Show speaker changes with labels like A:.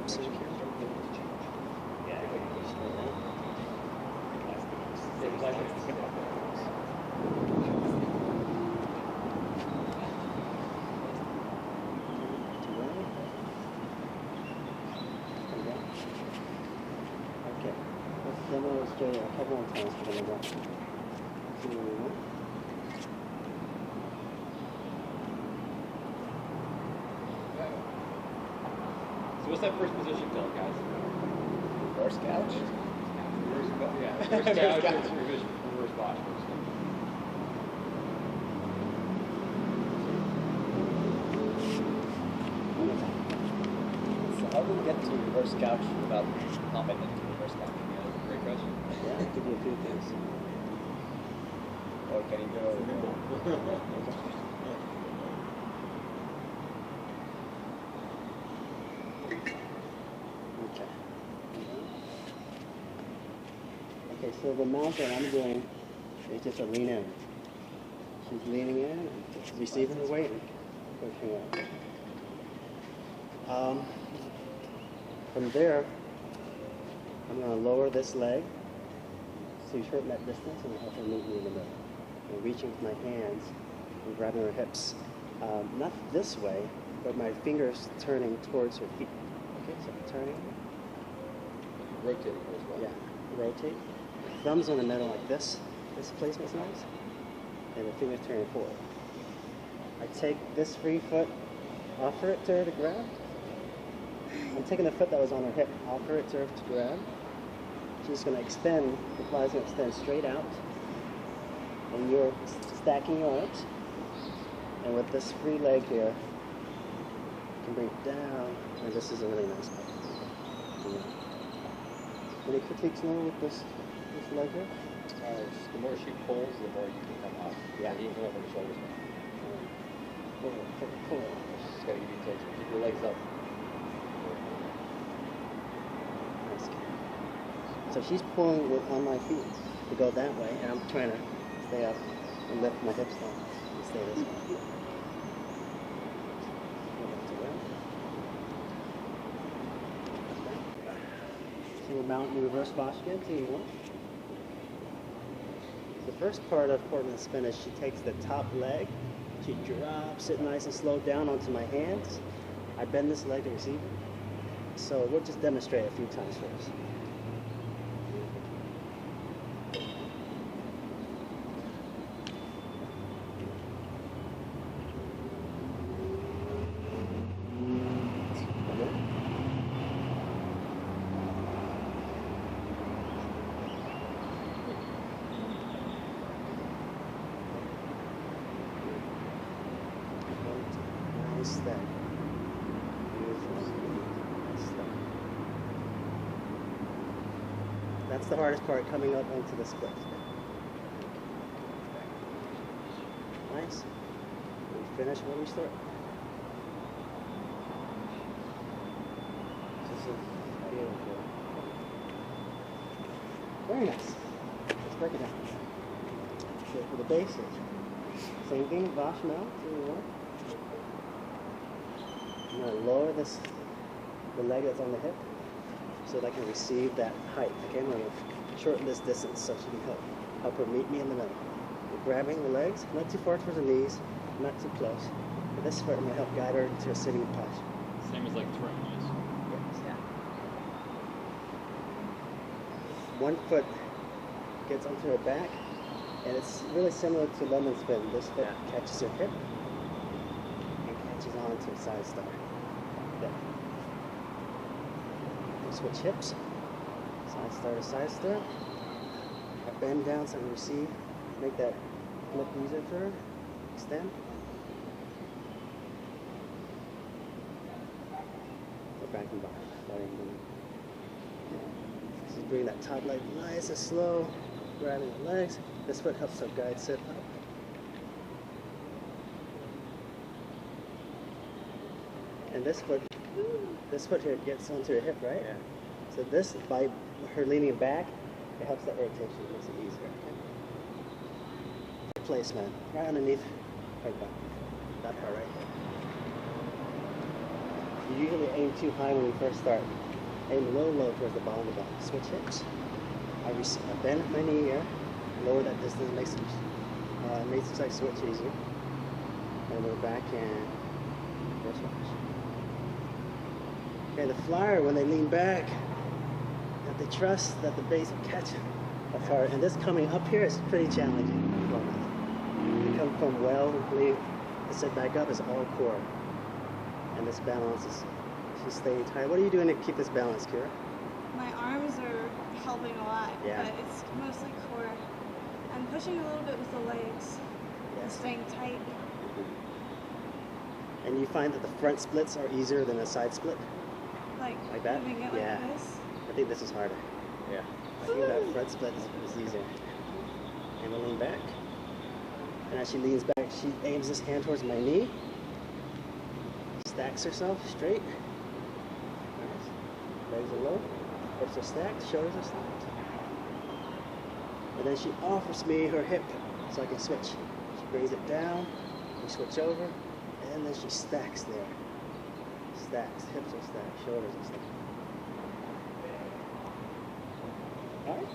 A: hips in here. Yeah, okay, let's demonstrate a couple more times for the next.
B: So what's that first position called, guys?
C: Reverse couch?
B: Reverse couch, reverse wash.
C: So how do we get to reverse couch without hopping into reverse couch?
B: Yeah, that's a great question.
A: Yeah, I could do a few things.
C: Or can you go?
A: Okay, so the mount that I'm doing is just a lean in. She's leaning in, and receiving her weight, and pushing out. From there, I'm going to lower this leg to shorten that distance and help her meet me in the middle. And reaching with my hands and grabbing her hips. Not this way, but my fingers turning towards her feet. Okay, so turning.
B: Rotating as well.
A: Yeah, rotate. Thumbs in the middle like this. This placement's nice. And the fingers turning forward. I take this free foot, offer it to her to grab. I'm taking the foot that was on her hip, offer it to her to grab. She's going to extend, the thigh's going to extend straight out. And you're stacking your arms. And with this free leg here, you can bring it down. And this is a really nice part. Any critiques now with this leg here?
B: The more she pulls, the more you can come up.
A: Yeah.
B: You can come up with the shoulders.
A: Pull.
B: Just gotta give you attention. Keep your legs up.
A: So she's pulling on my feet to go that way, and I'm trying to stay up and lift my hips down and stay this way. So we'll mount in reverse wash again, team one. The first part of Portland spin is she takes the top leg, she drops it nice and slow down onto my hands. I bend this leg to receive it. So we'll just demonstrate a few times first. Nice step. That's the hardest part, coming up into the split. Nice. We finish when we start. This is beautiful. Very nice. Let's break it down. So for the basics, same thing, Vash mount, 2 1. I'm going to lower the leg that's on the hip so that I can receive that height. Okay, I'm going to shorten this distance so she can help her meet me in the middle. We're grabbing the legs, not too far towards the knees, not too close. For this part, I'm going to help guide her to a sitting posture.
B: Same as like throwing is.
A: Yes. One foot gets onto her back, and it's really similar to lemon spin. This foot catches her hip and catches on to a side star. Yeah. We switch hips, side star to side star. I bend down so we receive, make that flip easier for her, extend. Go back and back. So bring that top leg nice and slow, grabbing the legs. This foot helps her guide sit up. And this foot here gets onto her hip, right?
C: Yeah.
A: So this, by her leaning back, it helps that rotation, it makes it easier. Okay? Placement, right underneath her back. That part right here. You usually aim too high when you first start. Aim a little low towards the bottom of the body. Switch hips. I bend my knee here. Lower that distance. Makes the like switch easier. And we're back and first watch. Okay, the flyer, when they lean back, that they trust that the base will catch them. That's hard. And this coming up here is pretty challenging. You come from well, lean, and sit back up is all core. And this balance is, she's staying tight. What are you doing to keep this balance, Kira?
D: My arms are helping a lot,
A: Yeah.
D: but it's mostly core. I'm pushing a little bit with the legs and staying tight.
A: And you find that the front splits are easier than the side split?
D: Like
A: that?
D: moving it
A: Yeah.
D: like this.
A: I think this is harder.
C: Yeah.
A: I think that front split is easier. And we'll lean back. And as she leans back, she aims this hand towards my knee. Stacks herself straight. Nice. Legs are low. Hips are stacked. Shoulders are stacked. And then she offers me her hip so I can switch. She brings it down. We switch over. And then she stacks there. Stacks. Hips are stacked. Shoulders are stacked. Alright?